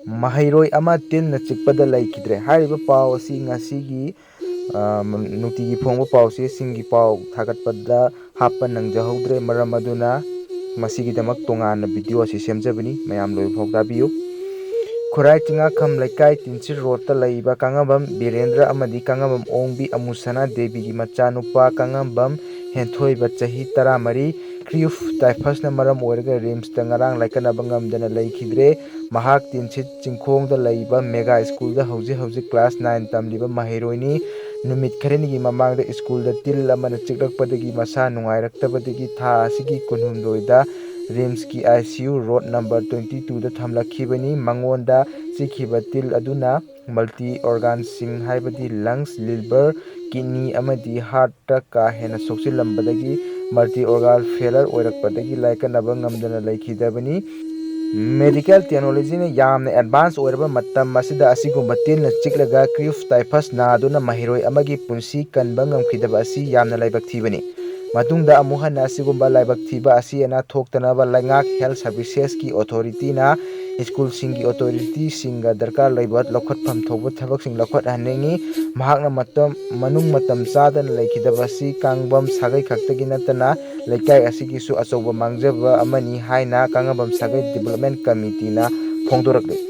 ꯃꯍꯩꯔꯣꯏ ꯑꯃ ꯇꯤꯟꯅ ꯆꯤꯛꯄꯗ ꯂꯩꯈꯤꯗ꯭ꯔꯦ꯫ ꯍꯥꯏꯔꯤꯕ ꯄꯥꯎ ꯑꯁꯤ ꯉꯁꯤꯒꯤ ꯅꯨꯡꯇꯤꯒꯤ ꯐꯣꯡꯕ ꯄꯥꯎꯆꯦꯁꯤꯡꯒꯤ ꯄꯥꯎ ꯊꯥꯒꯠꯄꯗ ꯍꯥꯞꯄ ꯅꯪꯖꯍꯧꯗ꯭ꯔꯦ, ꯃꯔꯝ ꯑꯗꯨꯅ ꯃꯁꯤꯒꯤꯗꯃꯛ ꯇꯣꯉꯥꯟꯅ ꯚꯤꯗꯤꯑꯣ ꯑꯁꯤ ꯁꯦꯝꯖꯕꯅꯤ, ꯃꯌꯥꯝ ꯂꯣꯏꯕ ꯐꯥꯎ ꯇꯥꯕꯤꯌꯨ꯫ ꯈꯨꯔꯥꯏ ꯆꯤꯡꯉꯥꯈꯝ ꯂꯩꯀꯥꯏ ꯇꯤꯟꯁꯤꯠ ꯔꯣꯗꯇ ꯂꯩꯕ ꯀꯥꯡꯉꯝꯕꯝ ꯕꯤꯔꯦꯟꯗ꯭ꯔ ꯑꯃꯗꯤ ꯀꯥꯡꯉꯝꯕꯝ ꯑꯣꯡꯕꯤ ꯑꯃꯨꯁꯅꯥ ꯗꯦꯕꯤꯒꯤ ꯃꯆꯥꯅꯨꯄꯥ ꯀꯥꯡꯉꯝꯕꯝ ꯍꯦꯟꯊꯣꯏꯕ ꯆꯍꯤ 13 ꯀ꯭ꯔꯤꯎꯐ ꯇꯥꯏꯐꯁꯅ ꯃꯔꯝ ꯑꯣꯏꯔꯒ ꯔꯤꯝꯁꯇ ꯉꯔꯥꯡ ꯂꯥꯏꯀꯠꯅꯕ ꯉꯝꯗꯅ ꯂꯩꯈꯤꯗ꯭ꯔꯦ꯫ ꯃꯍꯥꯛ ꯇꯤꯟꯁꯤꯠ ꯆꯤꯡꯈꯣꯡꯗ ꯂꯩꯕ ꯃꯦꯒꯥ ꯁ꯭ꯀꯨꯜꯗ ꯍꯧꯖꯤꯛ ꯀ꯭ꯂꯥꯁ 9 ꯇꯝꯂꯤꯕ ꯃꯍꯩꯔꯣꯏꯅꯤ꯫ ꯅꯨꯃꯤꯠ ꯈꯔꯅꯤꯒꯤ ꯃꯃꯥꯡꯗ ꯁ꯭ꯀꯨꯜꯗ ꯇꯤꯜ ꯑꯃꯅ ꯆꯤꯛꯂꯛꯄꯗꯒꯤ ꯃꯁꯥ ꯅꯨꯡꯉꯥꯏꯔꯛꯇꯕꯗꯒꯤ ꯊꯥ ꯑꯁꯤꯒꯤ 18ꯗ ꯔꯤꯝꯁꯀꯤ ICU ꯔꯣꯗ ꯅꯝꯕꯔ 22ꯗ ꯊꯝꯂꯛꯈꯤꯕꯅꯤ꯫ ꯃꯉꯣꯟꯗ ꯆꯤꯛꯈꯤꯕ ꯇꯤꯜ ꯑꯗꯨꯅ ꯃꯜꯇꯤ ꯑꯣꯔꯒꯥꯟꯁꯤꯡ ꯍꯥꯏꯕꯗꯤ ꯂꯪꯁ, ꯂꯤꯚꯔ, ꯀꯤꯗꯅꯤ ꯑꯃꯗꯤ ꯍꯥꯔꯠꯇ ꯀꯥ ꯍꯦꯟꯅ ꯁꯣꯛꯆꯤꯜꯂꯝꯕꯗꯒꯤ ꯃꯜꯇꯤ ꯑꯣꯔꯒꯥꯟ ꯐꯦꯂꯔ ꯑꯣꯏꯔꯛꯄꯗꯒꯤ ꯂꯥꯏꯀꯠꯅꯕ ꯉꯝꯗꯅ ꯂꯩꯈꯤꯗꯕꯅꯤ꯫ ꯃꯦꯗꯤꯀꯦꯜ ꯇꯦꯛꯅꯣꯂꯣꯖꯤꯅ ꯌꯥꯝꯅ ꯑꯦꯗꯚꯥꯟꯁ ꯑꯣꯏꯔꯕ ꯃꯇꯝ ꯑꯁꯤꯗ ꯑꯁꯤꯒꯨꯝꯕ ꯇꯤꯟꯅ ꯆꯤꯛꯂꯒ ꯀ꯭ꯔꯤꯎꯐ ꯇꯥꯏꯐꯁ ꯅꯥꯗꯨꯅ ꯃꯍꯩꯔꯣꯏ ꯑꯃꯒꯤ ꯄꯨꯟꯁꯤ ꯀꯟꯕ ꯉꯝꯈꯤꯗꯕ ꯑꯁꯤ ꯌꯥꯝꯅ ꯂꯥꯏꯕꯛ ꯊꯤꯕꯅꯤ꯫ ꯃꯇꯨꯡꯗ ꯑꯃꯨꯛ ꯍꯟꯅ ꯑꯁꯤꯒꯨꯝꯕ ꯂꯥꯏꯕꯛ ꯊꯤꯕ ꯑꯁꯤ ꯑꯅꯥ ꯊꯣꯛꯇꯅꯕ ꯂꯩꯉꯥꯛ ꯍꯦꯜꯊ ꯁꯔꯚꯤꯁꯦꯁꯀꯤ ꯑꯣꯊꯣꯔꯤꯇꯤꯅ ꯁ꯭ꯀꯨꯜꯁꯤꯡꯒꯤ ꯑꯣꯊꯣꯔꯤꯇꯤꯁꯤꯡꯒ ꯗꯔꯀꯥꯔ ꯂꯩꯕ ꯂꯧꯈꯠꯐꯝ ꯊꯣꯛꯄ ꯊꯕꯛꯁꯤꯡ ꯂꯧꯈꯠꯍꯟꯅꯤꯡꯉꯤ꯫ ꯃꯍꯥꯛꯅ ꯃꯇꯝ ꯆꯥꯗꯅ ꯂꯩꯈꯤꯗꯕ ꯑꯁꯤ ꯀꯥꯡꯕꯝ ꯁꯥꯒꯩ ꯈꯛꯇꯒꯤ ꯅꯠꯇꯅ ꯂꯩꯀꯥꯏ ꯑꯁꯤꯒꯤꯁꯨ ꯑꯆꯧꯕ ꯃꯥꯡꯖꯕ ꯑꯃꯅꯤ ꯍꯥꯏꯅ ꯀꯥꯡꯉꯝꯕꯝ ꯁꯥꯒꯩ ꯗꯤꯚꯦꯂꯞꯃꯦꯟꯠ ꯀꯝꯃꯤꯇꯤꯅ ꯐꯣꯡꯗꯣꯔꯛꯂꯤ꯫